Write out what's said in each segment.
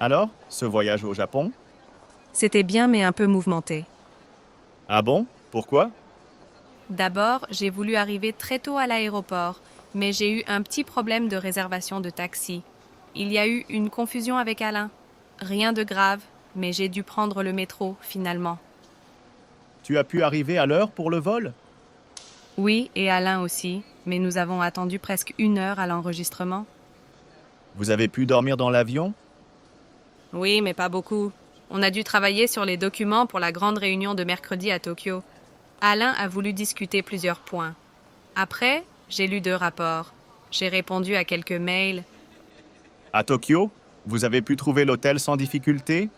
Alors, ce voyage au Japon? C'était bien mais un peu mouvementé. Ah bon? Pourquoi? D'abord, j'ai voulu arriver très tôt à l'aéroport, mais j'ai eu un petit problème de réservation de taxi. Il y a eu une confusion avec Alain. Rien de grave, mais j'ai dû prendre le métro finalement. Tu as pu arriver à l'heure pour le vol? Oui, et Alain aussi, mais nous avons attendu presque 1 heure à l'enregistrement. Vous avez pu dormir dans l'avion? Oui, mais pas beaucoup. On a dû travailler sur les documents pour la grande réunion de mercredi à Tokyo. Alain a voulu discuter plusieurs points. Après, j'ai lu 2 rapports. J'ai répondu à quelques mails. À Tokyo? Vous avez pu trouver l'hôtel sans difficulté?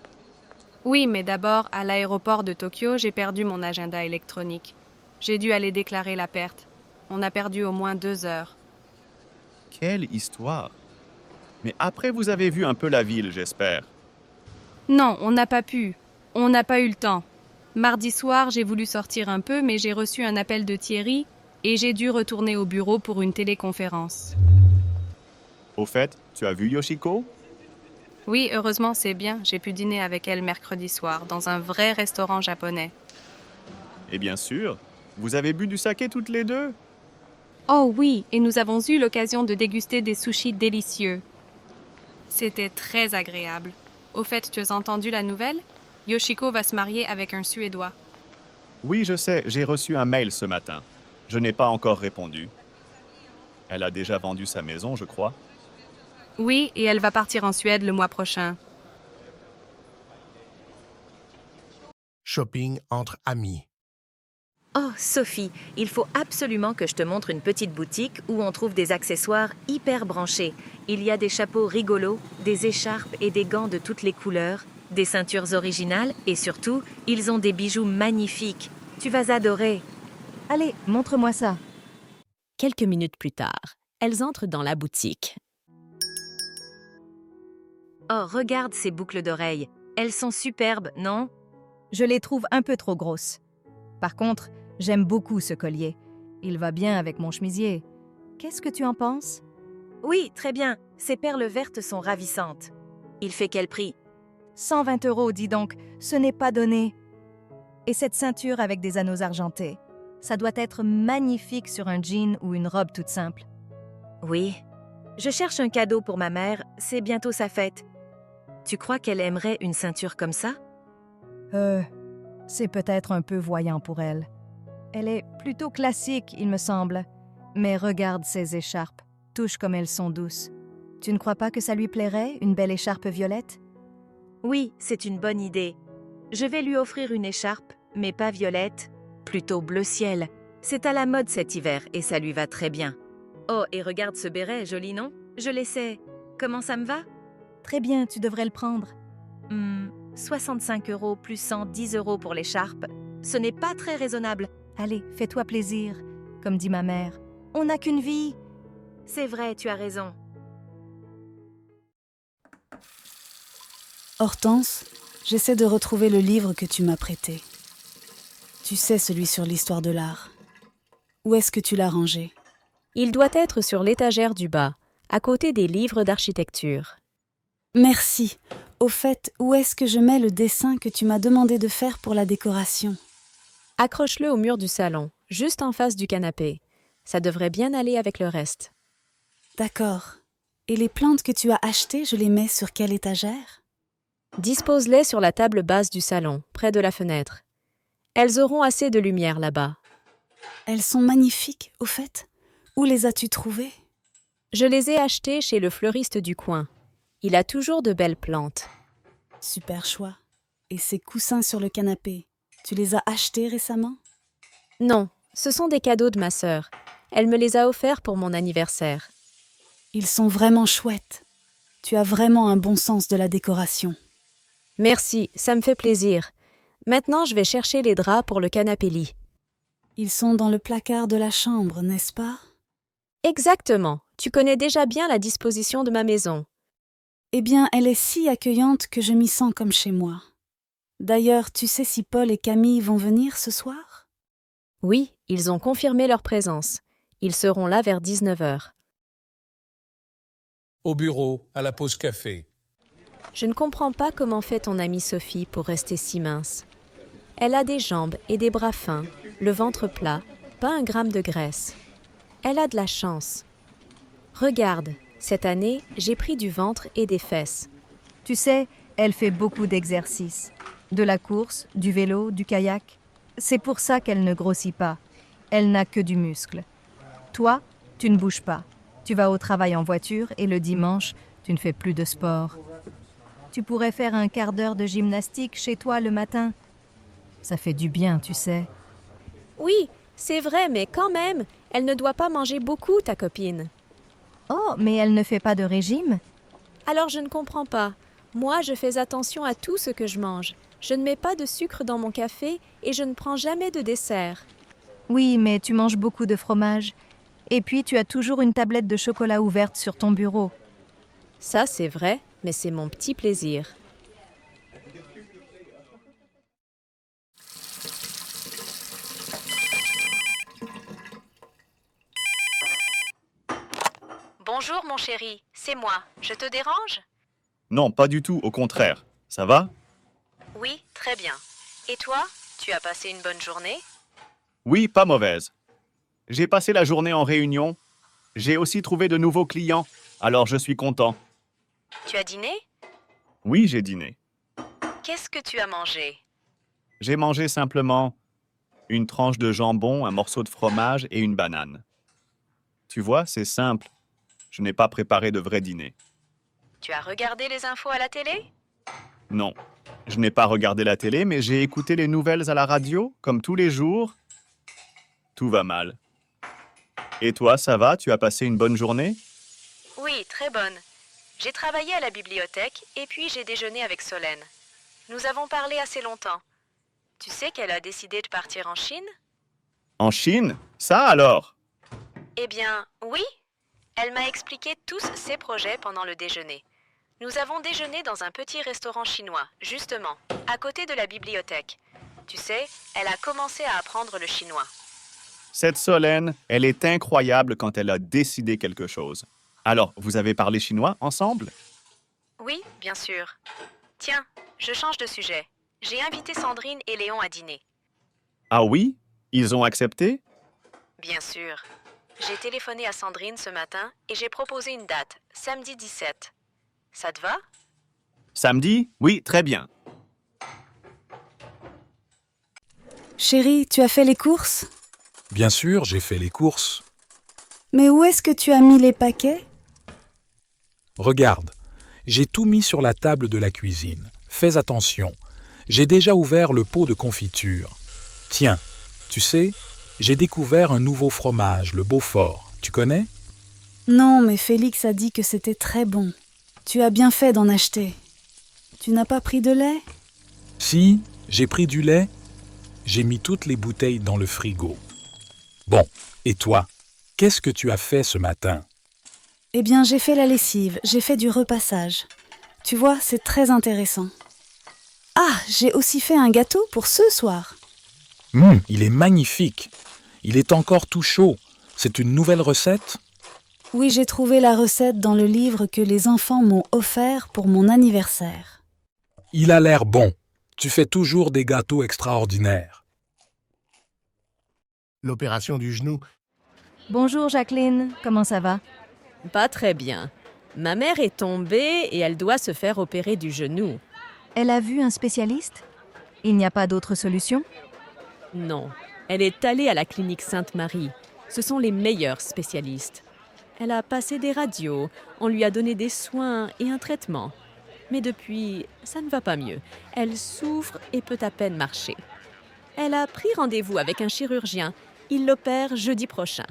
Oui, mais d'abord, à l'aéroport de Tokyo, j'ai perdu mon agenda électronique. J'ai dû aller déclarer la perte. On a perdu au moins 2 heures. Quelle histoire! Mais après, vous avez vu un peu la ville, j'espère. Non, on n'a pas pu. On n'a pas eu le temps. Mardi soir, j'ai voulu sortir un peu, mais j'ai reçu un appel de Thierry et j'ai dû retourner au bureau pour une téléconférence. Au fait, tu as vu Yoshiko? Oui, heureusement, c'est bien. J'ai pu dîner avec elle mercredi soir, dans un vrai restaurant japonais. Et bien sûr, vous avez bu du saké toutes les deux? Oh oui, et nous avons eu l'occasion de déguster des sushis délicieux. C'était très agréable. Au fait, tu as entendu la nouvelle? Yoshiko va se marier avec un Suédois. Oui, je sais, j'ai reçu un mail ce matin. Je n'ai pas encore répondu. Elle a déjà vendu sa maison, je crois. Oui, et elle va partir en Suède le mois prochain. Shopping entre amis. Oh, Sophie, il faut absolument que je te montre une petite boutique où on trouve des accessoires hyper branchés. Il y a des chapeaux rigolos, des écharpes et des gants de toutes les couleurs, des ceintures originales et surtout, ils ont des bijoux magnifiques. Tu vas adorer. Allez, montre-moi ça. Quelques minutes plus tard, elles entrent dans la boutique. Oh, regarde ces boucles d'oreilles. Elles sont superbes, non? Je les trouve un peu trop grosses. Par contre, j'aime beaucoup ce collier. Il va bien avec mon chemisier. Qu'est-ce que tu en penses? Oui, très bien. Ces perles vertes sont ravissantes. Il fait quel prix? 120 €, dis donc, ce n'est pas donné. Et cette ceinture avec des anneaux argentés, ça doit être magnifique sur un jean ou une robe toute simple. Oui. Je cherche un cadeau pour ma mère, c'est bientôt sa fête. Tu crois qu'elle aimerait une ceinture comme ça? C'est peut-être un peu voyant pour elle. Elle est plutôt classique, il me semble. Mais regarde ces écharpes, touche comme elles sont douces. Tu ne crois pas que ça lui plairait, une belle écharpe violette? Oui, c'est une bonne idée. Je vais lui offrir une écharpe, mais pas violette, plutôt bleu ciel. C'est à la mode cet hiver et ça lui va très bien. Oh, et regarde ce béret, joli non? Je l'essaie. Comment ça me va? Très bien, tu devrais le prendre. 65 € plus 110 € pour l'écharpe. Ce n'est pas très raisonnable. Allez, fais-toi plaisir. Comme dit ma mère, on n'a qu'une vie. C'est vrai, tu as raison. Hortense, j'essaie de retrouver le livre que tu m'as prêté. Tu sais, celui sur l'histoire de l'art. Où est-ce que tu l'as rangé? Il doit être sur l'étagère du bas, à côté des livres d'architecture. Merci. Au fait, où est-ce que je mets le dessin que tu m'as demandé de faire pour la décoration? Accroche-le au mur du salon, juste en face du canapé. Ça devrait bien aller avec le reste. D'accord. Et les plantes que tu as achetées, je les mets sur quelle étagère? Dispose-les sur la table basse du salon, près de la fenêtre. Elles auront assez de lumière là-bas. Elles sont magnifiques, au fait. Où les as-tu trouvées? Je les ai achetées chez le fleuriste du coin. Il a toujours de belles plantes. Super choix. Et ces coussins sur le canapé, tu les as achetés récemment? Non, ce sont des cadeaux de ma sœur. Elle me les a offerts pour mon anniversaire. Ils sont vraiment chouettes. Tu as vraiment un bon sens de la décoration. Merci, ça me fait plaisir. Maintenant, je vais chercher les draps pour le canapé-lit. Ils sont dans le placard de la chambre, n'est-ce pas? Exactement. Tu connais déjà bien la disposition de ma maison. Eh bien, elle est si accueillante que je m'y sens comme chez moi. D'ailleurs, tu sais si Paul et Camille vont venir ce soir? Oui, ils ont confirmé leur présence. Ils seront là vers 19 h. Au bureau, à la pause café. Je ne comprends pas comment fait ton amie Sophie pour rester si mince. Elle a des jambes et des bras fins, le ventre plat, pas un gramme de graisse. Elle a de la chance. Regarde, cette année, j'ai pris du ventre et des fesses. Tu sais, elle fait beaucoup d'exercices. De la course, du vélo, du kayak. C'est pour ça qu'elle ne grossit pas. Elle n'a que du muscle. Toi, tu ne bouges pas. Tu vas au travail en voiture et le dimanche, tu ne fais plus de sport. Tu pourrais faire un quart d'heure de gymnastique chez toi le matin. Ça fait du bien, tu sais. Oui, c'est vrai, mais quand même, elle ne doit pas manger beaucoup, ta copine. Oh, mais elle ne fait pas de régime? Alors je ne comprends pas. Moi, je fais attention à tout ce que je mange. Je ne mets pas de sucre dans mon café et je ne prends jamais de dessert. Oui, mais tu manges beaucoup de fromage. Et puis tu as toujours une tablette de chocolat ouverte sur ton bureau. Ça, c'est vrai, mais c'est mon petit plaisir. Bonjour mon chéri, c'est moi. Je te dérange? Non, pas du tout, au contraire. Ça va? Oui, très bien. Et toi, tu as passé une bonne journée? Oui, pas mauvaise. J'ai passé la journée en réunion. J'ai aussi trouvé de nouveaux clients, alors je suis content. Tu as dîné? Oui, j'ai dîné. Qu'est-ce que tu as mangé? J'ai mangé simplement une tranche de jambon, un morceau de fromage et une banane. Tu vois, c'est simple. Je n'ai pas préparé de vrai dîner. Tu as regardé les infos à la télé? Non, je n'ai pas regardé la télé, mais j'ai écouté les nouvelles à la radio, comme tous les jours. Tout va mal. Et toi, ça va? Tu as passé une bonne journée? Oui, très bonne. J'ai travaillé à la bibliothèque et puis j'ai déjeuné avec Solène. Nous avons parlé assez longtemps. Tu sais qu'elle a décidé de partir en Chine? En Chine? Ça alors? Eh bien, oui. Elle m'a expliqué tous ses projets pendant le déjeuner. Nous avons déjeuné dans un petit restaurant chinois, justement, à côté de la bibliothèque. Tu sais, elle a commencé à apprendre le chinois. Cette Solène, elle est incroyable quand elle a décidé quelque chose. Alors, vous avez parlé chinois ensemble? Oui, bien sûr. Tiens, je change de sujet. J'ai invité Sandrine et Léon à dîner. Ah oui? Ils ont accepté? Bien sûr. J'ai téléphoné à Sandrine ce matin et j'ai proposé une date, samedi 17. Ça te va? Samedi? Oui, très bien. Chérie, tu as fait les courses? Bien sûr, j'ai fait les courses. Mais où est-ce que tu as mis les paquets? Regarde, j'ai tout mis sur la table de la cuisine. Fais attention, j'ai déjà ouvert le pot de confiture. Tiens, tu sais, j'ai découvert un nouveau fromage, le Beaufort. Tu connais? Non, mais Félix a dit que c'était très bon. Tu as bien fait d'en acheter. Tu n'as pas pris de lait? Si, j'ai pris du lait. J'ai mis toutes les bouteilles dans le frigo. Bon, et toi, qu'est-ce que tu as fait ce matin? Eh bien, j'ai fait la lessive, j'ai fait du repassage. Tu vois, c'est très intéressant. Ah, j'ai aussi fait un gâteau pour ce soir. Il est magnifique. Il est encore tout chaud. C'est une nouvelle recette? Oui, j'ai trouvé la recette dans le livre que les enfants m'ont offert pour mon anniversaire. Il a l'air bon. Tu fais toujours des gâteaux extraordinaires. L'opération du genou. Bonjour Jacqueline, comment ça va? Pas très bien. Ma mère est tombée et elle doit se faire opérer du genou. Elle a vu un spécialiste? Il n'y a pas d'autre solution? Non, elle est allée à la clinique Sainte-Marie. Ce sont les meilleurs spécialistes. Elle a passé des radios, on lui a donné des soins et un traitement. Mais depuis, ça ne va pas mieux. Elle souffre et peut à peine marcher. Elle a pris rendez-vous avec un chirurgien. Il l'opère jeudi prochain.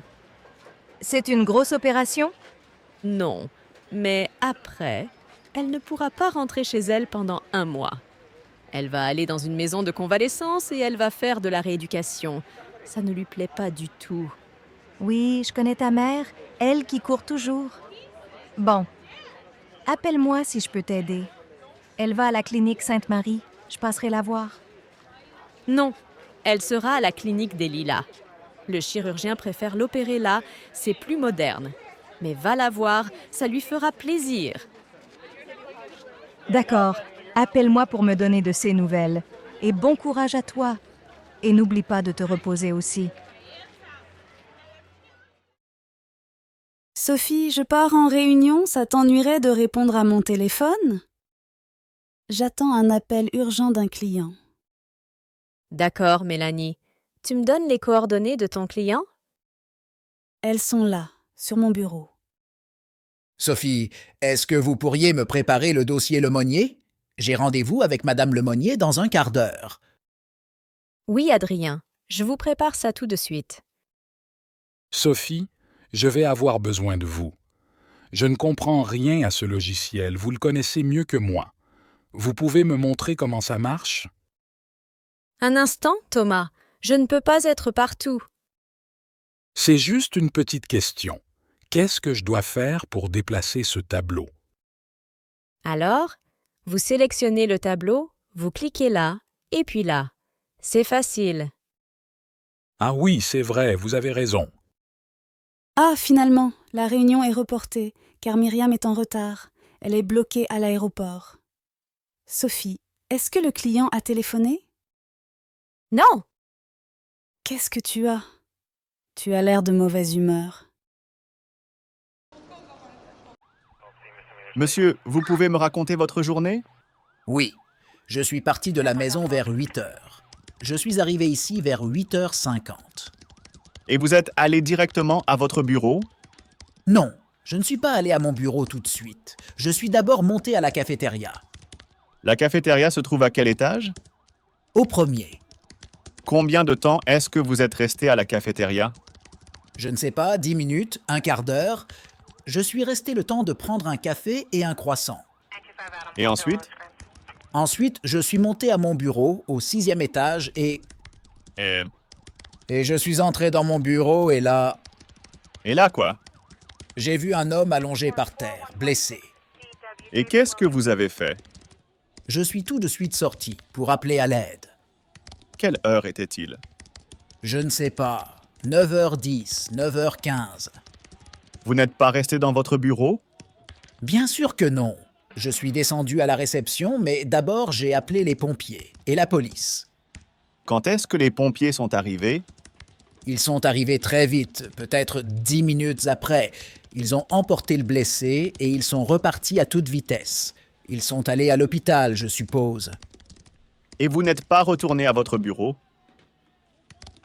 C'est une grosse opération? Non, mais après, elle ne pourra pas rentrer chez elle pendant 1 mois. Elle va aller dans une maison de convalescence et elle va faire de la rééducation. Ça ne lui plaît pas du tout. Oui, je connais ta mère, elle qui court toujours. Bon, appelle-moi si je peux t'aider. Elle va à la clinique Sainte-Marie. Je passerai la voir. Non, elle sera à la clinique des Lilas. Le chirurgien préfère l'opérer là, c'est plus moderne. Mais va la voir, ça lui fera plaisir. D'accord, appelle-moi pour me donner de ces nouvelles. Et bon courage à toi. Et n'oublie pas de te reposer aussi. Sophie, je pars en réunion, ça t'ennuierait de répondre à mon téléphone? J'attends un appel urgent d'un client. D'accord, Mélanie. Tu me donnes les coordonnées de ton client? Elles sont là, sur mon bureau. Sophie, est-ce que vous pourriez me préparer le dossier Lemonnier? J'ai rendez-vous avec Madame Lemonnier dans un quart d'heure. Oui, Adrien. Je vous prépare ça tout de suite. Sophie, je vais avoir besoin de vous. Je ne comprends rien à ce logiciel, vous le connaissez mieux que moi. Vous pouvez me montrer comment ça marche? Un instant, Thomas. Je ne peux pas être partout. C'est juste une petite question. Qu'est-ce que je dois faire pour déplacer ce tableau? Alors, vous sélectionnez le tableau, vous cliquez là, et puis là. C'est facile. Ah oui, c'est vrai, vous avez raison. Ah, finalement, la réunion est reportée, car Myriam est en retard. Elle est bloquée à l'aéroport. Sophie, est-ce que le client a téléphoné? Non! Qu'est-ce que tu as? Tu as l'air de mauvaise humeur. Monsieur, vous pouvez me raconter votre journée? Oui, je suis parti de la maison vers 8 heures. Je suis arrivé ici vers 8h50. Et vous êtes allé directement à votre bureau? Non, je ne suis pas allé à mon bureau tout de suite. Je suis d'abord monté à la cafétéria. La cafétéria se trouve à quel étage? Au premier. Combien de temps est-ce que vous êtes resté à la cafétéria? Je ne sais pas, 10 minutes, un quart d'heure. Je suis resté le temps de prendre un café et un croissant. Et ensuite? Ensuite, je suis monté à mon bureau, au 6e étage, et je suis entré dans mon bureau et là, quoi? j'ai vu un homme allongé par terre, blessé. Et qu'est-ce que vous avez fait? Je suis tout de suite sorti pour appeler à l'aide. Quelle heure était-il? Je ne sais pas, 9h10, 9h15. Vous n'êtes pas resté dans votre bureau? Bien sûr que non. Je suis descendu à la réception, mais d'abord j'ai appelé les pompiers et la police. Quand est-ce que les pompiers sont arrivés? Ils sont arrivés très vite, peut-être 10 minutes après. Ils ont emporté le blessé et ils sont repartis à toute vitesse. Ils sont allés à l'hôpital, je suppose. Et vous n'êtes pas retourné à votre bureau?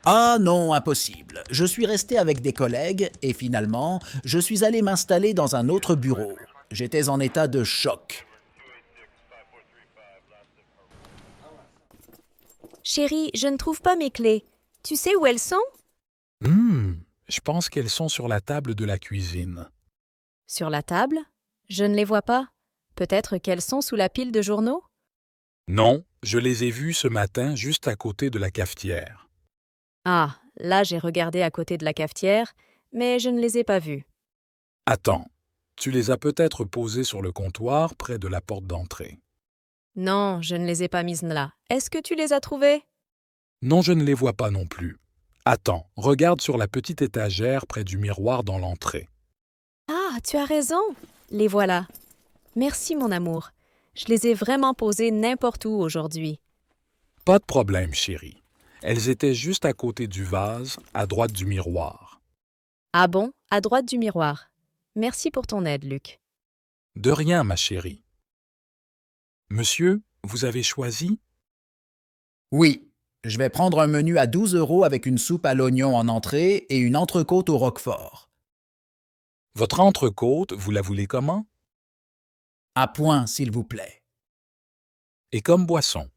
Ah non, impossible. Je suis resté avec des collègues et finalement, je suis allé m'installer dans un autre bureau. J'étais en état de choc. Chérie, je ne trouve pas mes clés. Tu sais où elles sont? Je pense qu'elles sont sur la table de la cuisine. Sur la table? Je ne les vois pas. Peut-être qu'elles sont sous la pile de journaux? Non, je les ai vues ce matin juste à côté de la cafetière. Ah, là j'ai regardé à côté de la cafetière, mais je ne les ai pas vues. Attends, tu les as peut-être posées sur le comptoir près de la porte d'entrée. Non, je ne les ai pas mises là. Est-ce que tu les as trouvées? Non, je ne les vois pas non plus. Attends, regarde sur la petite étagère près du miroir dans l'entrée. Ah, tu as raison. Les voilà. Merci, mon amour. Je les ai vraiment posées n'importe où aujourd'hui. Pas de problème, chérie. Elles étaient juste à côté du vase, à droite du miroir. Ah bon, à droite du miroir. Merci pour ton aide, Luc. De rien, ma chérie. Monsieur, vous avez choisi? Oui, je vais prendre un menu à 12 € avec une soupe à l'oignon en entrée et une entrecôte au roquefort. Votre entrecôte, vous la voulez comment? À point, s'il vous plaît. Et comme boisson?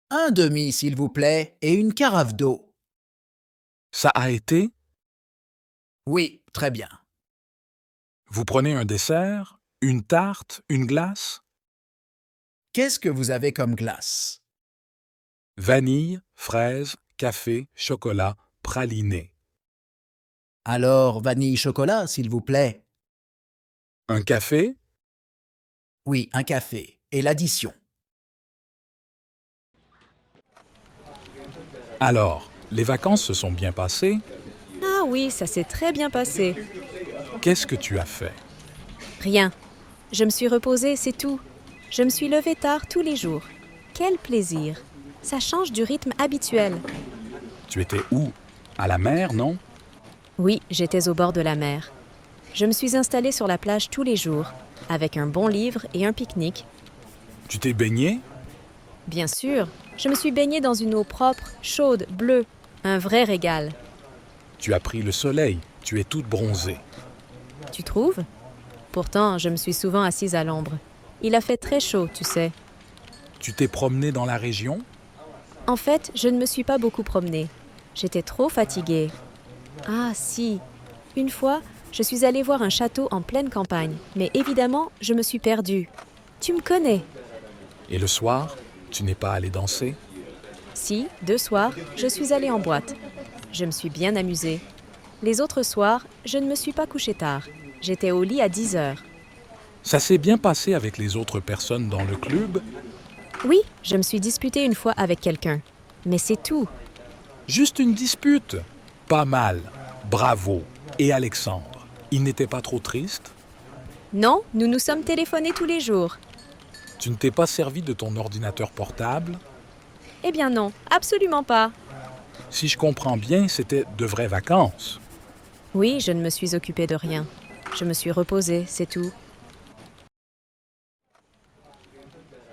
Un demi, s'il vous plaît, et une carafe d'eau. Ça a été? Oui, très bien. Vous prenez un dessert? Une tarte? Une glace? Qu'est-ce que vous avez comme glace? Vanille, fraise, café, chocolat, praliné. Alors, vanille-chocolat, s'il vous plaît. Un café? Oui, un café. Et l'addition. Alors, les vacances se sont bien passées? Ah oui, ça s'est très bien passé. Qu'est-ce que tu as fait? Rien. Je me suis reposée, c'est tout. Je me suis levée tard tous les jours. Quel plaisir! Ça change du rythme habituel. Tu étais où? À la mer, non? Oui, j'étais au bord de la mer. Je me suis installée sur la plage tous les jours, avec un bon livre et un pique-nique. Tu t'es baigné? Bien sûr, je me suis baignée dans une eau propre, chaude, bleue. Un vrai régal. Tu as pris le soleil, tu es toute bronzée. Tu trouves? Pourtant, je me suis souvent assise à l'ombre. Il a fait très chaud, tu sais. Tu t'es promenée dans la région? En fait, je ne me suis pas beaucoup promenée. J'étais trop fatiguée. Ah si, une fois, je suis allée voir un château en pleine campagne, mais évidemment, je me suis perdue. Tu me connais? Et le soir, tu n'es pas allée danser? Si, 2 soirs, je suis allée en boîte. Je me suis bien amusée. Les autres soirs, je ne me suis pas couchée tard. J'étais au lit à 10 heures. Ça s'est bien passé avec les autres personnes dans le club? Oui, je me suis disputée une fois avec quelqu'un. Mais c'est tout. Juste une dispute? Pas mal. Bravo. Et Alexandre, il n'était pas trop triste? Non, nous nous sommes téléphonés tous les jours. Tu ne t'es pas servi de ton ordinateur portable? Eh bien non, absolument pas. Si je comprends bien, c'était de vraies vacances. Oui, je ne me suis occupée de rien. Je me suis reposée, c'est tout.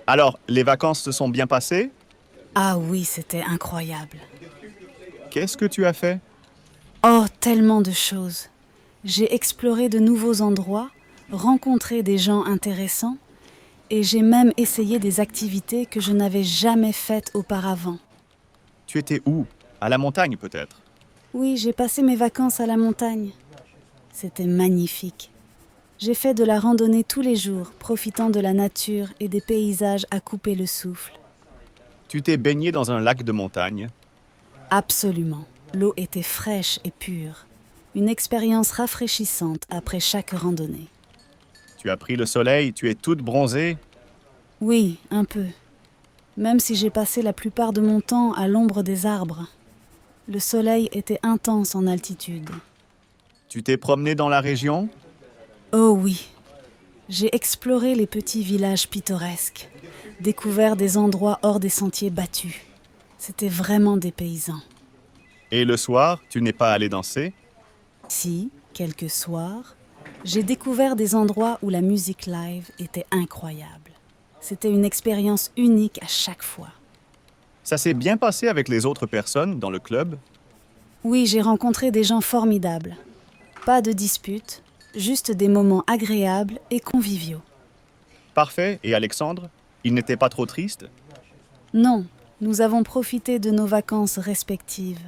Alors, les vacances se sont bien passées? Ah oui, c'était incroyable. Qu'est-ce que tu as fait? Oh, tellement de choses. J'ai exploré de nouveaux endroits, rencontré des gens intéressants et j'ai même essayé des activités que je n'avais jamais faites auparavant. Tu étais où? À la montagne, peut-être? Oui, j'ai passé mes vacances à la montagne. C'était magnifique. J'ai fait de la randonnée tous les jours, profitant de la nature et des paysages à couper le souffle. Tu t'es baigné dans un lac de montagne? Absolument. L'eau était fraîche et pure. Une expérience rafraîchissante après chaque randonnée. Tu as pris le soleil, tu es toute bronzée? Oui, un peu. Même si j'ai passé la plupart de mon temps à l'ombre des arbres. Le soleil était intense en altitude. Tu t'es promené dans la région? Oh oui. J'ai exploré les petits villages pittoresques, découvert des endroits hors des sentiers battus. C'était vraiment dépaysant. Et le soir, tu n'es pas allé danser? Si, quelques soirs, j'ai découvert des endroits où la musique live était incroyable. C'était une expérience unique à chaque fois. Ça s'est bien passé avec les autres personnes dans le club? Oui, j'ai rencontré des gens formidables. Pas de disputes, juste des moments agréables et conviviaux. Parfait. Et Alexandre? Il n'était pas trop triste? Non, nous avons profité de nos vacances respectives,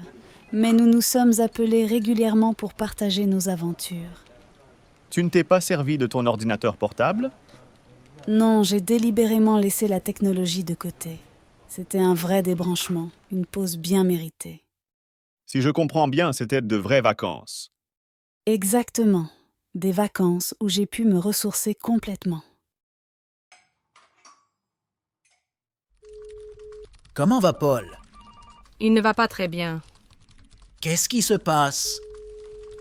mais nous nous sommes appelés régulièrement pour partager nos aventures. Tu ne t'es pas servi de ton ordinateur portable? Non, j'ai délibérément laissé la technologie de côté. C'était un vrai débranchement, une pause bien méritée. Si je comprends bien, c'était de vraies vacances. Exactement, des vacances où j'ai pu me ressourcer complètement. Comment va Paul? Il ne va pas très bien. Qu'est-ce qui se passe?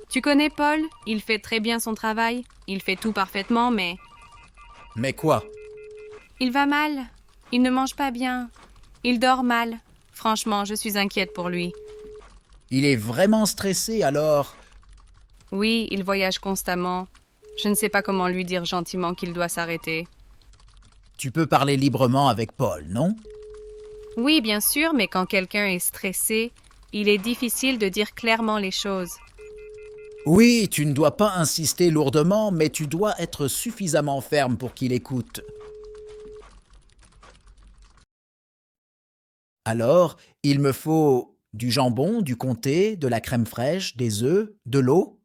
Tu connais Paul? Il fait très bien son travail. Il fait tout parfaitement, mais Mais quoi? il va mal. Il ne mange pas bien. Il dort mal. Franchement, je suis inquiète pour lui. Il est vraiment stressé alors? Oui, il voyage constamment. Je ne sais pas comment lui dire gentiment qu'il doit s'arrêter. Tu peux parler librement avec Paul, non? Oui, bien sûr, mais quand quelqu'un est stressé, il est difficile de dire clairement les choses. Oui, tu ne dois pas insister lourdement, mais tu dois être suffisamment ferme pour qu'il écoute. Alors, il me faut du jambon, du comté, de la crème fraîche, des œufs, de l'eau.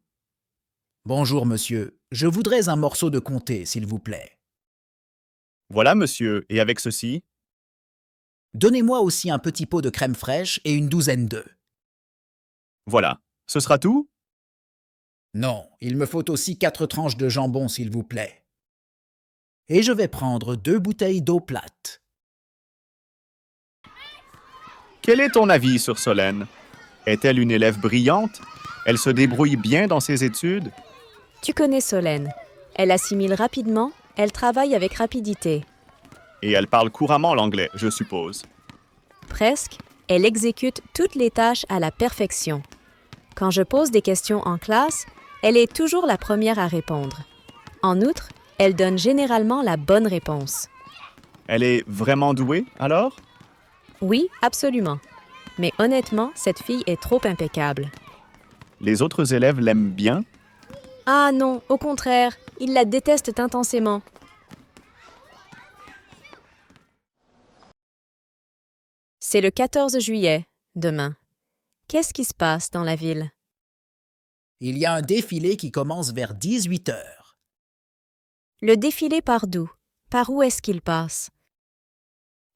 Bonjour, monsieur. Je voudrais un morceau de comté, s'il vous plaît. Voilà, monsieur. Et avec ceci? Donnez-moi aussi un petit pot de crème fraîche et une douzaine d'œufs. Voilà. Ce sera tout? Non, il me faut aussi 4 tranches de jambon, s'il vous plaît. Et je vais prendre 2 bouteilles d'eau plate. Quel est ton avis sur Solène? Est-elle une élève brillante? Elle se débrouille bien dans ses études? Tu connais Solène. Elle assimile rapidement, elle travaille avec rapidité. Et elle parle couramment l'anglais, je suppose. Presque, elle exécute toutes les tâches à la perfection. Quand je pose des questions en classe, elle est toujours la première à répondre. En outre, elle donne généralement la bonne réponse. Elle est vraiment douée, alors? Oui, absolument. Mais honnêtement, cette fille est trop impeccable. Les autres élèves l'aiment bien? Ah non, au contraire, ils la détestent intensément. C'est le 14 juillet, demain. Qu'est-ce qui se passe dans la ville? Il y a un défilé qui commence vers 18 heures. Le défilé part d'où? Par où est-ce qu'il passe?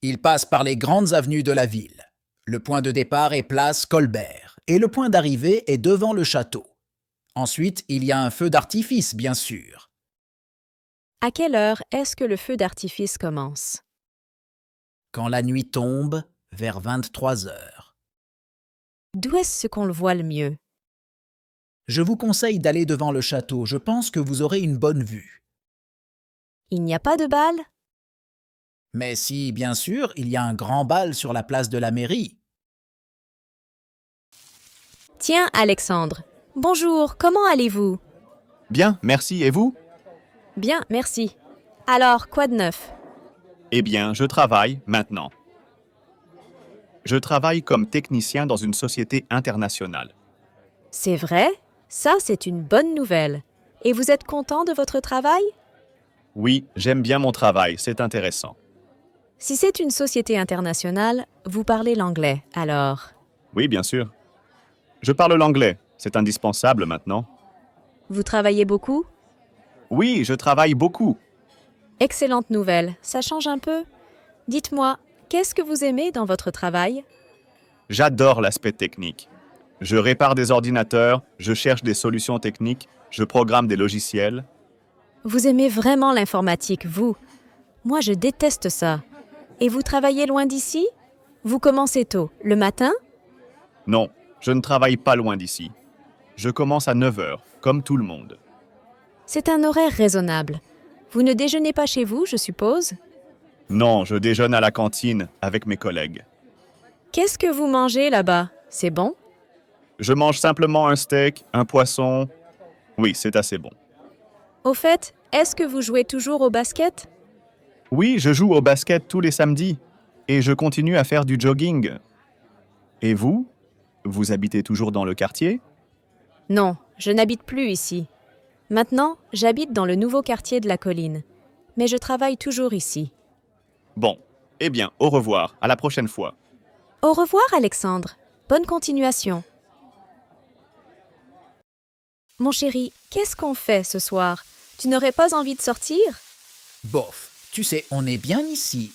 Il passe par les grandes avenues de la ville. Le point de départ est place Colbert et le point d'arrivée est devant le château. Ensuite, il y a un feu d'artifice, bien sûr. À quelle heure est-ce que le feu d'artifice commence? Quand la nuit tombe, vers 23 heures. D'où est-ce qu'on le voit le mieux? Je vous conseille d'aller devant le château, je pense que vous aurez une bonne vue. Il n'y a pas de bal? Mais si, bien sûr, il y a un grand bal sur la place de la mairie. Tiens, Alexandre. Bonjour, comment allez-vous? Bien, merci. Et vous? Bien, merci. Alors, quoi de neuf? Eh bien, je travaille maintenant. Je travaille comme technicien dans une société internationale. C'est vrai? Ça, c'est une bonne nouvelle. Et vous êtes content de votre travail? Oui, j'aime bien mon travail, c'est intéressant. Si c'est une société internationale, vous parlez l'anglais, alors. Oui, bien sûr. Je parle l'anglais, c'est indispensable maintenant. Vous travaillez beaucoup? Oui, je travaille beaucoup. Excellente nouvelle, ça change un peu. Dites-moi, qu'est-ce que vous aimez dans votre travail? J'adore l'aspect technique. Je répare des ordinateurs, je cherche des solutions techniques, je programme des logiciels. Vous aimez vraiment l'informatique, vous? Moi, je déteste ça. Et vous travaillez loin d'ici? Vous commencez tôt, le matin? Non, je ne travaille pas loin d'ici. Je commence à 9 heures, comme tout le monde. C'est un horaire raisonnable. Vous ne déjeunez pas chez vous, je suppose? Non, je déjeune à la cantine avec mes collègues. Qu'est-ce que vous mangez là-bas? C'est bon? Je mange simplement un steak, un poisson. Oui, c'est assez bon. Au fait, est-ce que vous jouez toujours au basket? Oui, je joue au basket tous les samedis et je continue à faire du jogging. Et vous? Vous habitez toujours dans le quartier? Non, je n'habite plus ici. Maintenant, j'habite dans le nouveau quartier de la colline. Mais je travaille toujours ici. Bon, eh bien, au revoir, à la prochaine fois. Au revoir, Alexandre. Bonne continuation. Mon chéri, qu'est-ce qu'on fait ce soir? Tu n'aurais pas envie de sortir? Bof, tu sais, on est bien ici.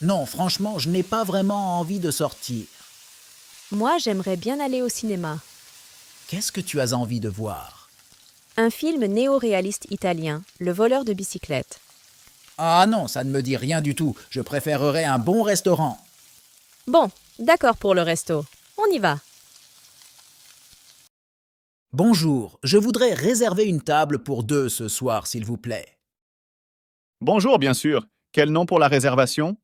Non, franchement, je n'ai pas vraiment envie de sortir. Moi, j'aimerais bien aller au cinéma. Qu'est-ce que tu as envie de voir? Un film néo-réaliste italien, Le voleur de bicyclette. Ah non, ça ne me dit rien du tout. Je préférerais un bon restaurant. Bon, d'accord pour le resto. On y va. Bonjour, je voudrais réserver une table pour 2 ce soir, s'il vous plaît. Bonjour, bien sûr. Quel nom pour la réservation?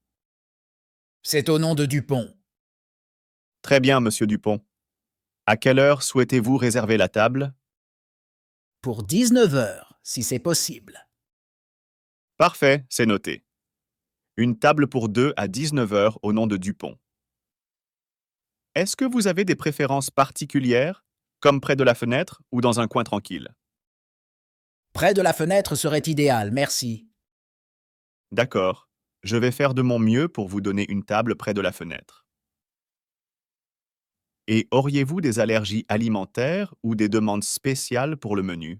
C'est au nom de Dupont. Très bien, monsieur Dupont. À quelle heure souhaitez-vous réserver la table? Pour 19 heures, si c'est possible. Parfait, c'est noté. Une table pour 2 à 19 heures au nom de Dupont. Est-ce que vous avez des préférences particulières, comme près de la fenêtre ou dans un coin tranquille? Près de la fenêtre serait idéal, merci. D'accord. Je vais faire de mon mieux pour vous donner une table près de la fenêtre. Et auriez-vous des allergies alimentaires ou des demandes spéciales pour le menu?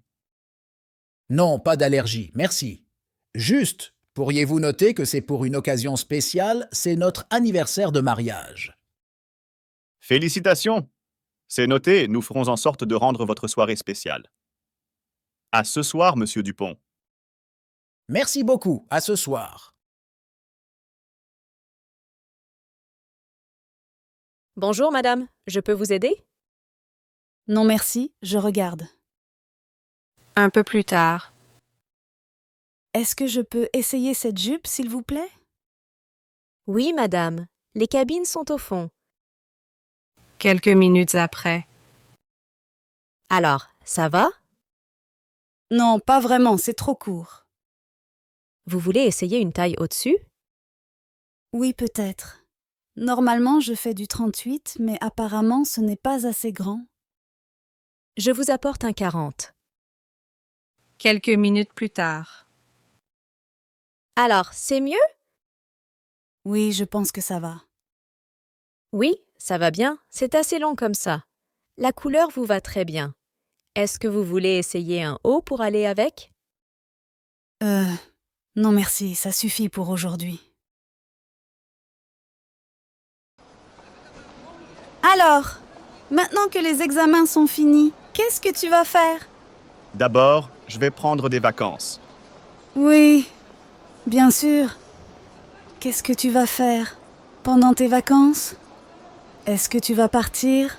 Non, pas d'allergie, merci. Juste, pourriez-vous noter que c'est pour une occasion spéciale, c'est notre anniversaire de mariage. Félicitations! C'est noté, nous ferons en sorte de rendre votre soirée spéciale. À ce soir, monsieur Dupont. Merci beaucoup, à ce soir. Bonjour, madame. Je peux vous aider? Non merci, je regarde. Un peu plus tard. Est-ce que je peux essayer cette jupe, s'il vous plaît? Oui, madame. Les cabines sont au fond. Quelques minutes après. Alors, ça va? Non, pas vraiment, c'est trop court. Vous voulez essayer une taille au-dessus? Oui, peut-être. Normalement, je fais du 38, mais apparemment, ce n'est pas assez grand. Je vous apporte un 40. Quelques minutes plus tard. Alors, c'est mieux? Oui, je pense que ça va. Oui, ça va bien. C'est assez long comme ça. La couleur vous va très bien. Est-ce que vous voulez essayer un haut pour aller avec? Non merci, ça suffit pour aujourd'hui. Alors, maintenant que les examens sont finis, qu'est-ce que tu vas faire? D'abord, je vais prendre des vacances. Oui, bien sûr. Qu'est-ce que tu vas faire pendant tes vacances? Est-ce que tu vas partir?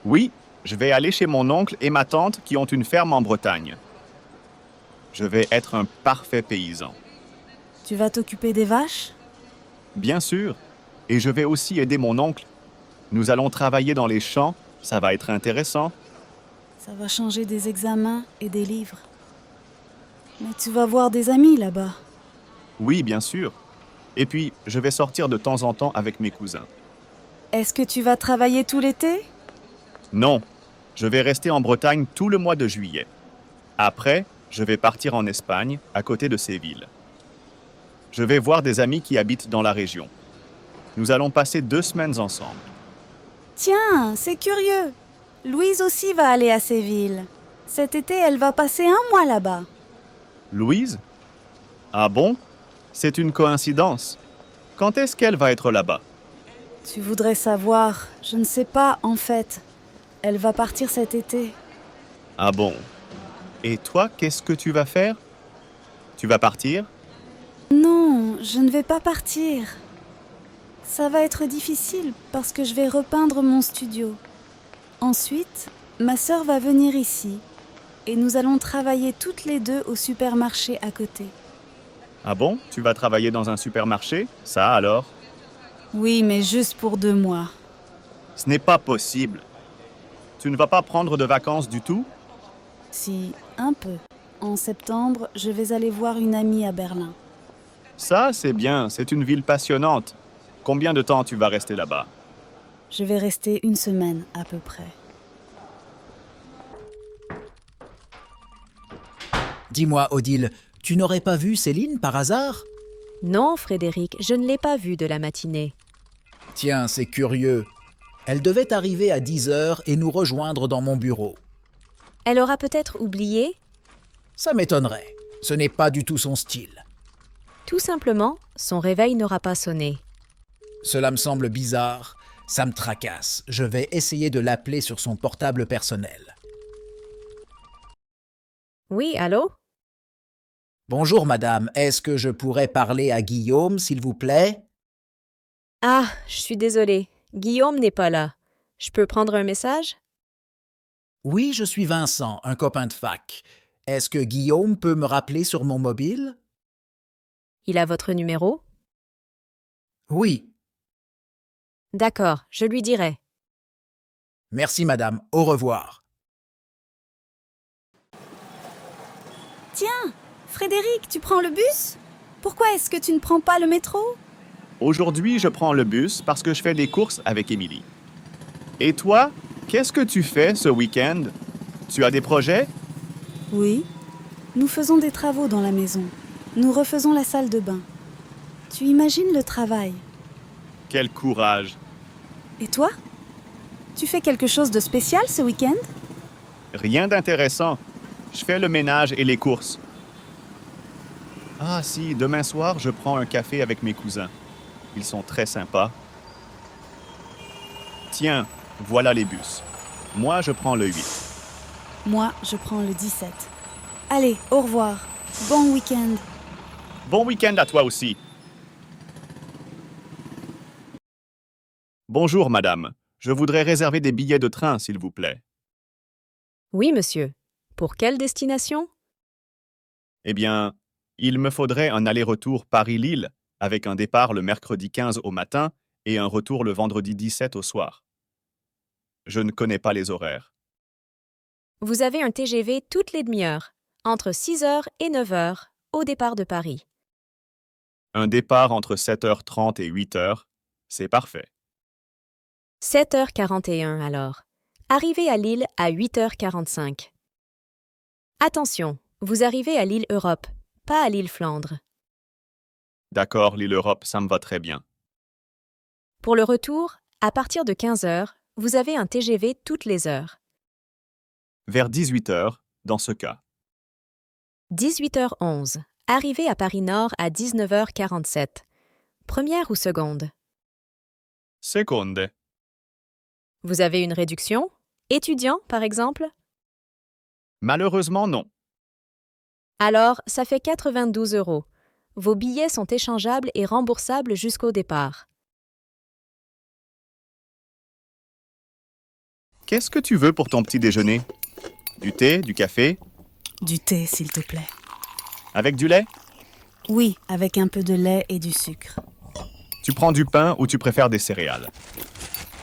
Oui, je vais aller chez mon oncle et ma tante qui ont une ferme en Bretagne. Je vais être un parfait paysan. Tu vas t'occuper des vaches? Bien sûr. Et je vais aussi aider mon oncle. Nous allons travailler dans les champs. Ça va être intéressant. Ça va changer des examens et des livres. Mais tu vas voir des amis là-bas. Oui, bien sûr. Et puis, je vais sortir de temps en temps avec mes cousins. Est-ce que tu vas travailler tout l'été? Non, je vais rester en Bretagne tout le mois de juillet. Après, je vais partir en Espagne, à côté de Séville. Je vais voir des amis qui habitent dans la région. Nous allons passer 2 semaines ensemble. Tiens, c'est curieux. Louise aussi va aller à Séville. Cet été, elle va passer un mois là-bas. Louise? Ah bon? C'est une coïncidence. Quand est-ce qu'elle va être là-bas? Tu voudrais savoir, je ne sais pas en fait. Elle va partir cet été. Ah bon? Et toi, qu'est-ce que tu vas faire? Tu vas partir? Non, je ne vais pas partir. Ça va être difficile parce que je vais repeindre mon studio. Ensuite, ma sœur va venir ici et nous allons travailler toutes les deux au supermarché à côté. Ah bon? Tu vas travailler dans un supermarché? Ça alors? Oui, mais juste pour 2 mois. Ce n'est pas possible. Tu ne vas pas prendre de vacances du tout? Si, un peu. En septembre, je vais aller voir une amie à Berlin. Ça, c'est bien. C'est une ville passionnante. Combien de temps tu vas rester là-bas? Je vais rester 1 semaine à peu près. Dis-moi, Odile, tu n'aurais pas vu Céline par hasard? Non, Frédéric, je ne l'ai pas vue de la matinée. Tiens, c'est curieux. Elle devait arriver à 10 heures et nous rejoindre dans mon bureau. Elle aura peut-être oublié? Ça m'étonnerait. Ce n'est pas du tout son style. Tout simplement, son réveil n'aura pas sonné. Cela me semble bizarre. Ça me tracasse. Je vais essayer de l'appeler sur son portable personnel. Oui, allô? Bonjour, madame. Est-ce que je pourrais parler à Guillaume, s'il vous plaît? Ah, je suis désolée. Guillaume n'est pas là. Je peux prendre un message? Oui, je suis Vincent, un copain de fac. Est-ce que Guillaume peut me rappeler sur mon mobile? Il a votre numéro? Oui. D'accord, je lui dirai. Merci, madame. Au revoir. Tiens, Frédéric, tu prends le bus? Pourquoi est-ce que tu ne prends pas le métro? Aujourd'hui, je prends le bus parce que je fais des courses avec Émilie. Et toi, qu'est-ce que tu fais ce week-end? Tu as des projets? Oui. Nous faisons des travaux dans la maison. Nous refaisons la salle de bain. Tu imagines le travail. Quel courage! Et toi? Tu fais quelque chose de spécial ce week-end? Rien d'intéressant. Je fais le ménage et les courses. Ah si, demain soir, je prends un café avec mes cousins. Ils sont très sympas. Tiens, voilà les bus. Moi, je prends le 8. Moi, je prends le 17. Allez, au revoir. Bon week-end. Bon week-end à toi aussi. Bonjour, madame. Je voudrais réserver des billets de train, s'il vous plaît. Oui, monsieur. Pour quelle destination? Eh bien, il me faudrait un aller-retour Paris-Lille avec un départ le mercredi 15 au matin et un retour le vendredi 17 au soir. Je ne connais pas les horaires. Vous avez un TGV toutes les demi-heures, entre 6 heures et 9 heures, au départ de Paris. Un départ entre 7h30 et 8h, c'est parfait. 7h41 alors. Arrivez à Lille à 8h45. Attention, vous arrivez à l'île Europe, pas à l'île Flandre. D'accord, l'île Europe, ça me va très bien. Pour le retour, à partir de 15 heures, vous avez un TGV toutes les heures. Vers 18h, dans ce cas. 18h11. Arrivez à Paris-Nord à 19h47. Première ou seconde? Seconde. Vous avez une réduction? Étudiant, par exemple? Malheureusement, non. Alors, ça fait 92 €. Vos billets sont échangeables et remboursables jusqu'au départ. Qu'est-ce que tu veux pour ton petit déjeuner? Du thé, du café? Du thé, s'il te plaît. Avec du lait? Oui, avec un peu de lait et du sucre. Tu prends du pain ou tu préfères des céréales?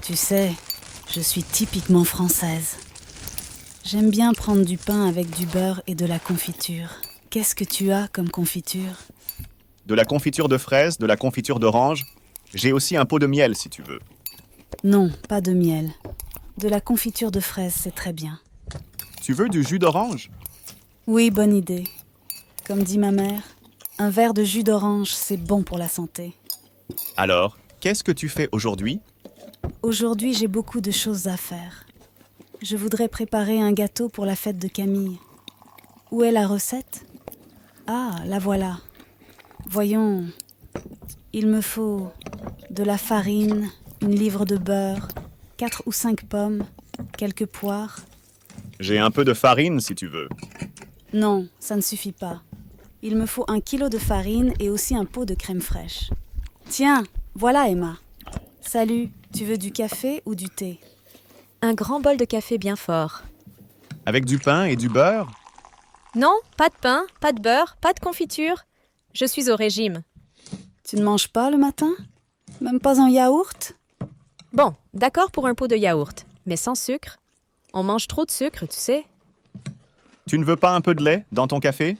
Tu sais, je suis typiquement française. J'aime bien prendre du pain avec du beurre et de la confiture. Qu'est-ce que tu as comme confiture? De la confiture de fraises, de la confiture d'orange. J'ai aussi un pot de miel si tu veux. Non, pas de miel. De la confiture de fraises, c'est très bien. Tu veux du jus d'orange? Oui, bonne idée. Comme dit ma mère, un verre de jus d'orange, c'est bon pour la santé. Alors, qu'est-ce que tu fais aujourd'hui? Aujourd'hui, j'ai beaucoup de choses à faire. Je voudrais préparer un gâteau pour la fête de Camille. Où est la recette? Ah, la voilà. Voyons, il me faut de la farine, une livre de beurre, 4 ou 5 pommes, quelques poires. J'ai un peu de farine si tu veux. Non, ça ne suffit pas. Il me faut 1 kilo de farine et aussi un pot de crème fraîche. Tiens, voilà Emma. Salut, tu veux du café ou du thé? Un grand bol de café bien fort. Avec du pain et du beurre? Non, pas de pain, pas de beurre, pas de confiture. Je suis au régime. Tu ne manges pas le matin? Même pas un yaourt? Bon, d'accord pour un pot de yaourt, mais sans sucre. On mange trop de sucre, tu sais. Tu ne veux pas un peu de lait dans ton café?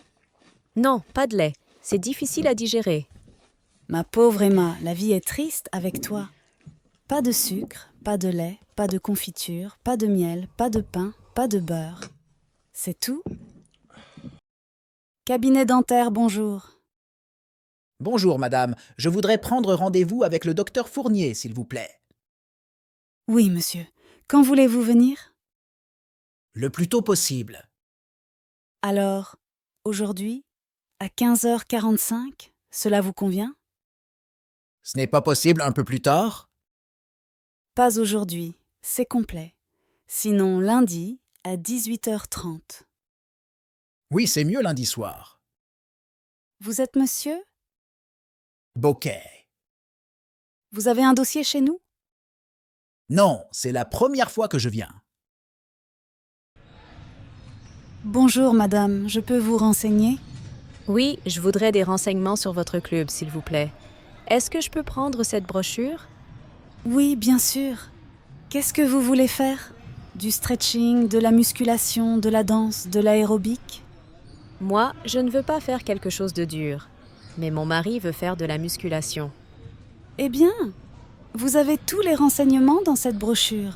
Non, pas de lait. C'est difficile à digérer. Ma pauvre Emma, la vie est triste avec toi. Pas de sucre, pas de lait, pas de confiture, pas de miel, pas de pain, pas de beurre. C'est tout? Cabinet dentaire, bonjour. Bonjour, madame. Je voudrais prendre rendez-vous avec le docteur Fournier, s'il vous plaît. Oui, monsieur. Quand voulez-vous venir? Le plus tôt possible. Alors, aujourd'hui, à 15h45, cela vous convient? Ce n'est pas possible un peu plus tard? Pas aujourd'hui, c'est complet. Sinon, lundi, à 18h30. Oui, c'est mieux lundi soir. Vous êtes monsieur? Bouquet. Vous avez un dossier chez nous? Non, c'est la première fois que je viens. Bonjour, madame, je peux vous renseigner? Oui, je voudrais des renseignements sur votre club, s'il vous plaît. Est-ce que je peux prendre cette brochure? Oui, bien sûr. Qu'est-ce que vous voulez faire? Du stretching, de la musculation, de la danse, de l'aérobic? Moi, je ne veux pas faire quelque chose de dur. Mais mon mari veut faire de la musculation. Eh bien, vous avez tous les renseignements dans cette brochure.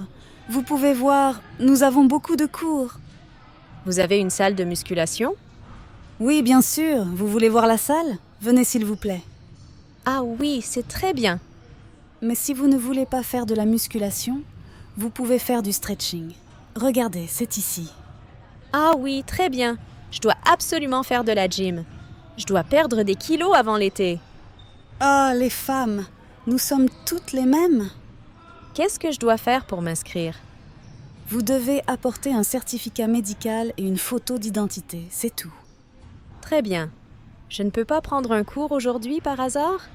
Vous pouvez voir, nous avons beaucoup de cours. Vous avez une salle de musculation? Oui, bien sûr. Vous voulez voir la salle? Venez s'il vous plaît. Ah oui, c'est très bien. Mais si vous ne voulez pas faire de la musculation, vous pouvez faire du stretching. Regardez, c'est ici. Ah oui, très bien. Je dois absolument faire de la gym. Je dois perdre des kilos avant l'été. Ah, les femmes, nous sommes toutes les mêmes. Qu'est-ce que je dois faire pour m'inscrire? Vous devez apporter un certificat médical et une photo d'identité, c'est tout. Très bien. Je ne peux pas prendre un cours aujourd'hui par hasard?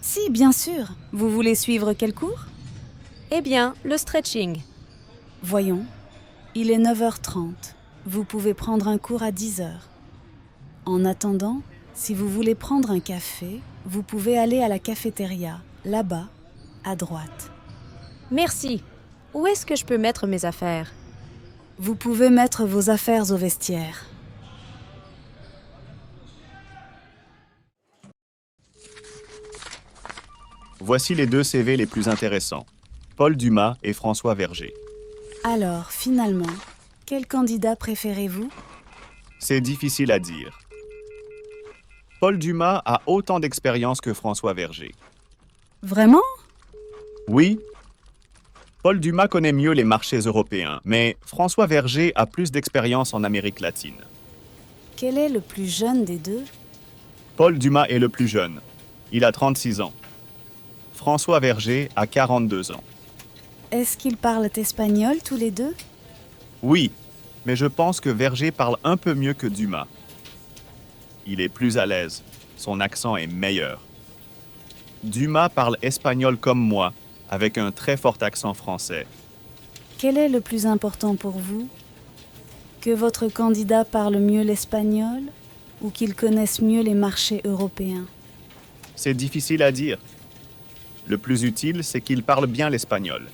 Si, bien sûr. Vous voulez suivre quel cours? Eh bien, le stretching. Voyons, il est 9h30. Vous pouvez prendre un cours à 10h. En attendant, Si vous voulez prendre un café, vous pouvez aller à la cafétéria, là-bas, à droite. Merci. Où est-ce que je peux mettre mes affaires? Vous pouvez mettre vos affaires au vestiaire. Voici les 2 CV les plus intéressants. Paul Dumas et François Verger. Alors, finalement, quel candidat préférez-vous? C'est difficile à dire. Paul Dumas a autant d'expérience que François Verger. Vraiment? Oui, Paul Dumas connaît mieux les marchés européens, mais François Verger a plus d'expérience en Amérique latine. Quel est le plus jeune des deux? Paul Dumas est le plus jeune. Il a 36 ans. François Verger a 42 ans. Est-ce qu'ils parlent espagnol tous les deux? Oui, mais je pense que Verger parle un peu mieux que Dumas. Il est plus à l'aise. Son accent est meilleur. Dumas parle espagnol comme moi, avec un très fort accent français. Quel est le plus important pour vous? Que votre candidat parle mieux l'espagnol ou qu'il connaisse mieux les marchés européens? C'est difficile à dire. Le plus utile, c'est qu'il parle bien l'espagnol.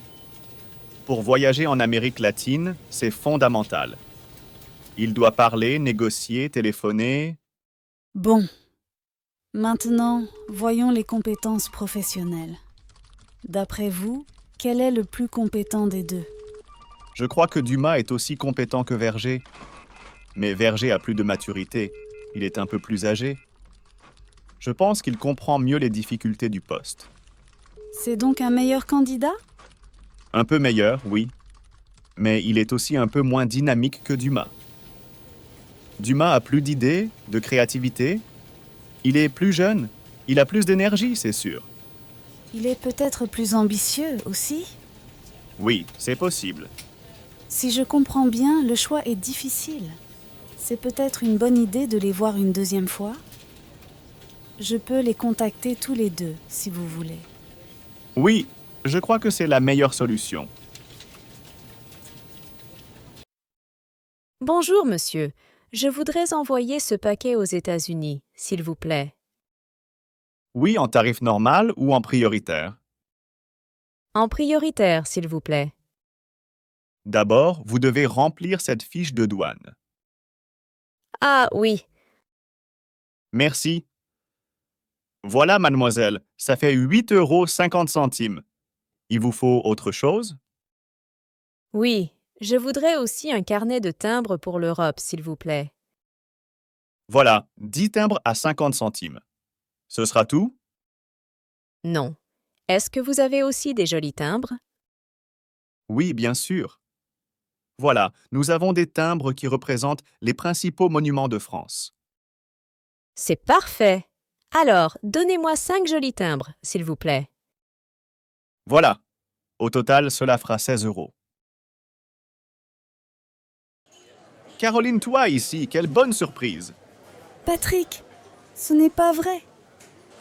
Pour voyager en Amérique latine, c'est fondamental. Il doit parler, négocier, téléphoner. Bon. Maintenant, voyons les compétences professionnelles. D'après vous, quel est le plus compétent des deux? Je crois que Dumas est aussi compétent que Verger. Mais Verger a plus de maturité. Il est un peu plus âgé. Je pense qu'il comprend mieux les difficultés du poste. C'est donc un meilleur candidat? Un peu meilleur, oui. Mais il est aussi un peu moins dynamique que Dumas. Dumas a plus d'idées, de créativité. Il est plus jeune. Il a plus d'énergie, c'est sûr. Il est peut-être plus ambitieux aussi? Oui, c'est possible. Si je comprends bien, le choix est difficile. C'est peut-être une bonne idée de les voir une deuxième fois? Je peux les contacter tous les deux, si vous voulez. Oui, je crois que c'est la meilleure solution. Bonjour, monsieur. Je voudrais envoyer ce paquet aux États-Unis, s'il vous plaît. Oui, en tarif normal ou en prioritaire. En prioritaire, s'il vous plaît. D'abord, vous devez remplir cette fiche de douane. Ah oui, Merci. Voilà, mademoiselle, ça fait 8,50 €. Il vous faut autre chose? oui. Je voudrais aussi un carnet de timbres pour l'Europe, s'il vous plaît. Voilà, 10 timbres à 50 centimes. Ce sera tout? Non. Est-ce que vous avez aussi des jolis timbres? Oui, bien sûr. Voilà, nous avons des timbres qui représentent les principaux monuments de France. C'est parfait. Alors, donnez-moi 5 jolis timbres, s'il vous plaît. Voilà. Au total, cela fera 16 €. Caroline, toi ici, quelle bonne surprise! Patrick, ce n'est pas vrai.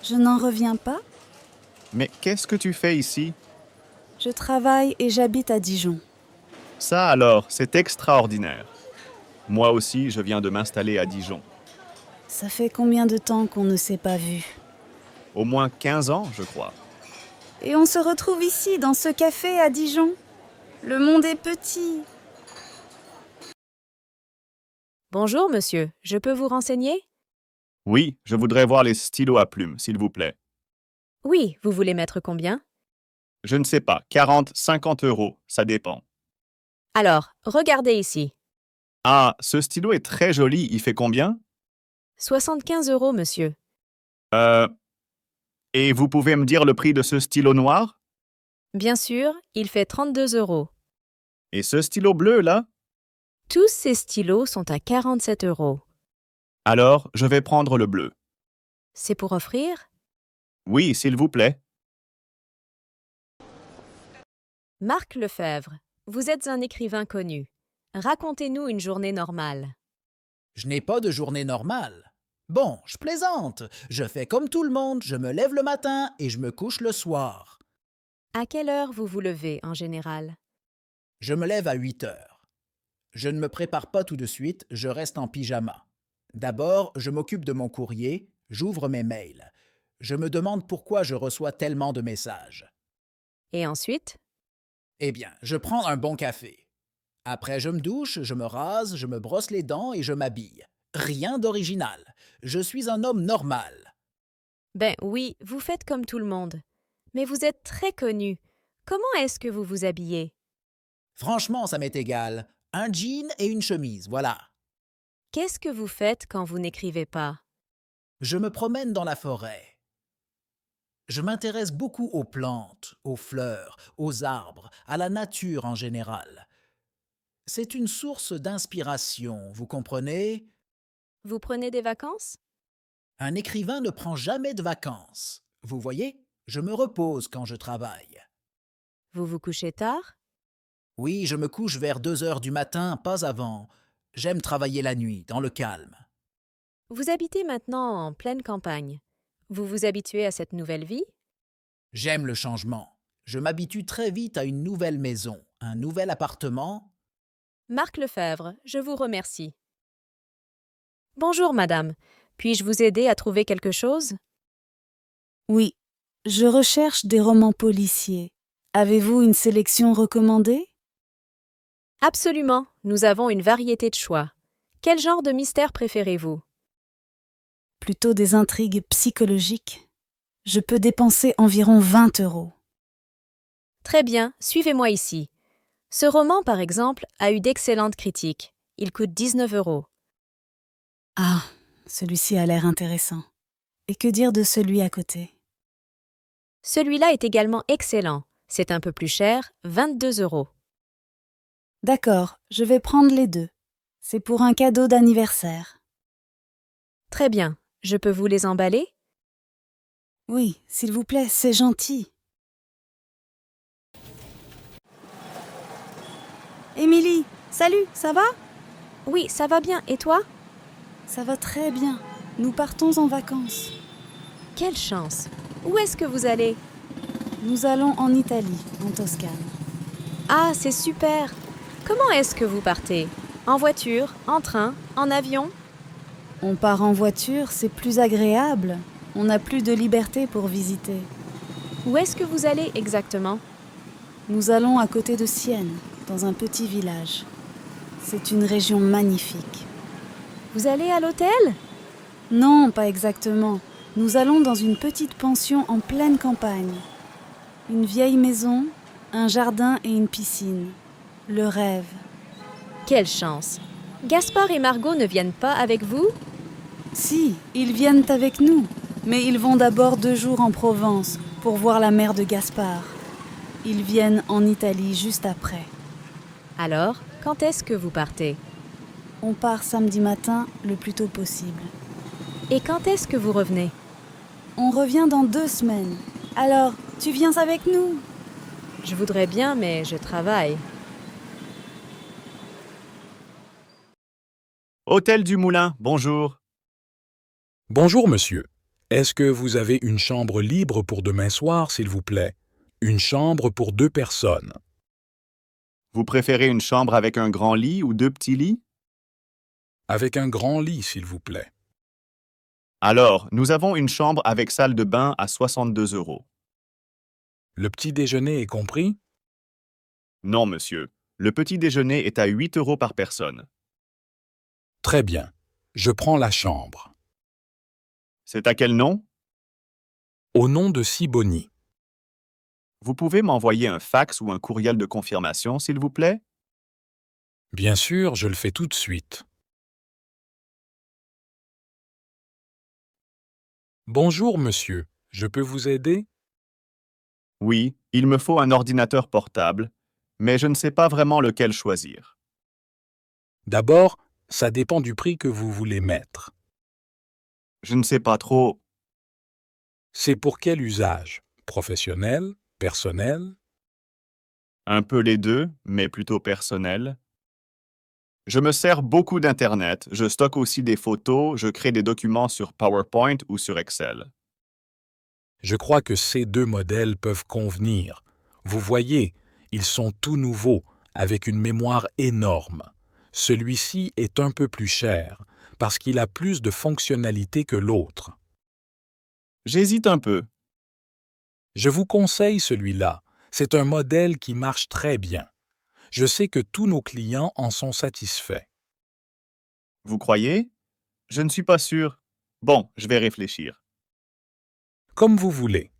Je n'en reviens pas. Mais qu'est-ce que tu fais ici? Je travaille et j'habite à Dijon. Ça alors, c'est extraordinaire. Moi aussi, je viens de m'installer à Dijon. Ça fait combien de temps qu'on ne s'est pas vu? Au moins 15 ans, je crois. Et on se retrouve ici, dans ce café à Dijon. Le monde est petit. Bonjour, monsieur. Je peux vous renseigner? Oui, je voudrais voir les stylos à plumes, s'il vous plaît. Oui, vous voulez mettre combien? Je ne sais pas, 40, 50 €, ça dépend. Alors, regardez ici. Ah, ce stylo est très joli, il fait combien? 75 €, monsieur. Et vous pouvez me dire le prix de ce stylo noir? Bien sûr, il fait 32 €. Et ce stylo bleu, là? Tous ces stylos sont à 47 €. Alors, je vais prendre le bleu. C'est pour offrir? Oui, s'il vous plaît. Marc Lefebvre, vous êtes un écrivain connu. Racontez-nous une journée normale. Je n'ai pas de journée normale. Bon, je plaisante. Je fais comme tout le monde, je me lève le matin et je me couche le soir. À quelle heure vous vous levez en général? Je me lève à 8 heures. Je ne me prépare pas tout de suite, je reste en pyjama. D'abord, je m'occupe de mon courrier, J'ouvre mes mails. Je me demande pourquoi je reçois tellement de messages. Et ensuite? Eh bien, je prends un bon café. Après, je me douche, je me rase, je me brosse les dents et je m'habille. Rien d'original. Je suis un homme normal. Ben oui, vous faites comme tout le monde. Mais vous êtes très connu. Comment est-ce que vous vous habillez? Franchement, ça m'est égal. Un jean et une chemise, voilà. Qu'est-ce que vous faites quand vous n'écrivez pas? Je me promène dans la forêt. Je m'intéresse beaucoup aux plantes, aux fleurs, aux arbres, à la nature en général. C'est une source d'inspiration, vous comprenez? Vous prenez des vacances? Un écrivain ne prend jamais de vacances. Vous voyez, je me repose quand je travaille. Vous vous couchez tard? Oui, je me couche vers 2 heures du matin, pas avant. J'aime travailler la nuit, dans le calme. Vous habitez maintenant en pleine campagne. Vous vous habituez à cette nouvelle vie? J'aime le changement. Je m'habitue très vite à une nouvelle maison, un nouvel appartement. Marc Lefebvre, je vous remercie. Bonjour, madame. Puis-je vous aider à trouver quelque chose? Oui, je recherche des romans policiers. Avez-vous une sélection recommandée? Absolument, nous avons une variété de choix. Quel genre de mystère préférez-vous? Plutôt des intrigues psychologiques. Je peux dépenser environ 20 €. Très bien, suivez-moi ici. Ce roman, par exemple, a eu d'excellentes critiques. Il coûte 19 €. Ah, celui-ci a l'air intéressant. Et que dire de celui à côté? Celui-là est également excellent. C'est un peu plus cher, 22 €. D'accord, je vais prendre les deux. C'est pour un cadeau d'anniversaire. Très bien, je peux vous les emballer? Oui, s'il vous plaît, c'est gentil. Émilie, salut, ça va? Oui, ça va bien. Et toi? Ça va très bien. Nous partons en vacances. Quelle chance! Où est-ce que vous allez? Nous allons en Italie, en Toscane. Ah, c'est super! Comment est-ce que vous partez? En voiture, en train, en avion? On part en voiture, c'est plus agréable. On n'a plus de liberté pour visiter. Où est-ce que vous allez exactement? Nous allons à côté de Sienne, dans un petit village. C'est une région magnifique. Vous allez à l'hôtel? Non, pas exactement. Nous allons dans une petite pension en pleine campagne. Une vieille maison, un jardin et une piscine. Le rêve. Quelle chance! Gaspard et Margot ne viennent pas avec vous? Si, ils viennent avec nous. Mais ils vont d'abord 2 jours en Provence pour voir la mère de Gaspard. Ils viennent en Italie juste après. Alors, quand est-ce que vous partez? On part samedi matin le plus tôt possible. Et quand est-ce que vous revenez? On revient dans 2 semaines. Alors, tu viens avec nous? Je voudrais bien, mais je travaille. Hôtel du Moulin, bonjour. Bonjour, monsieur. Est-ce que vous avez une chambre libre pour demain soir, s'il vous plaît? Une chambre pour 2 personnes. Vous préférez une chambre avec un grand lit ou 2 petits lits? Avec un grand lit, s'il vous plaît. Alors, nous avons une chambre avec salle de bain à 62 €. Le petit déjeuner est compris? Non, monsieur. Le petit déjeuner est à 8 € par personne. Très bien. Je prends la chambre. C'est à quel nom? Au nom de Siboni. Vous pouvez m'envoyer un fax ou un courriel de confirmation, s'il vous plaît? Bien sûr, je le fais tout de suite. Bonjour, monsieur. Je peux vous aider? Oui, il me faut un ordinateur portable, mais je ne sais pas vraiment lequel choisir. D'abord, ça dépend du prix que vous voulez mettre. Je ne sais pas trop. C'est pour quel usage? Professionnel? Personnel? Un peu les deux, mais plutôt personnel. Je me sers beaucoup d'Internet, je stocke aussi des photos, je crée des documents sur PowerPoint ou sur Excel. Je crois que ces 2 modèles peuvent convenir. Vous voyez, ils sont tout nouveaux, avec une mémoire énorme. Celui-ci est un peu plus cher, parce qu'il a plus de fonctionnalités que l'autre. J'hésite un peu. Je vous conseille celui-là. C'est un modèle qui marche très bien. Je sais que tous nos clients en sont satisfaits. Vous croyez? Je ne suis pas sûr. Bon, je vais réfléchir. Comme vous voulez.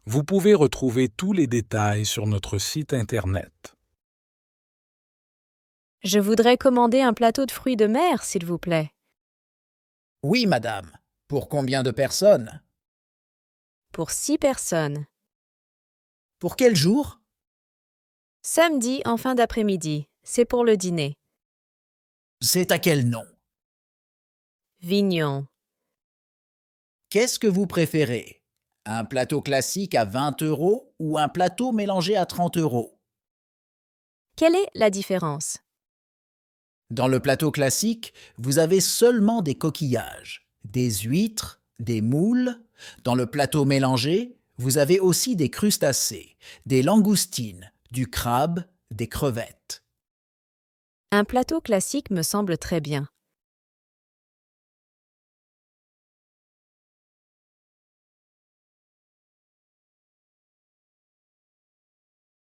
Vous pouvez retrouver tous les détails sur notre site Internet. Je voudrais commander un plateau de fruits de mer, s'il vous plaît. Oui, madame. Pour combien de personnes? Pour 6 personnes. Pour quel jour? Samedi en fin d'après-midi. C'est pour le dîner. C'est à quel nom? Vignon. Qu'est-ce que vous préférez? Un plateau classique à 20 € ou un plateau mélangé à 30 €? Quelle est la différence? Dans le plateau classique, vous avez seulement des coquillages, des huîtres, des moules. Dans le plateau mélangé, vous avez aussi des crustacés, des langoustines, du crabe, des crevettes. Un plateau classique me semble très bien.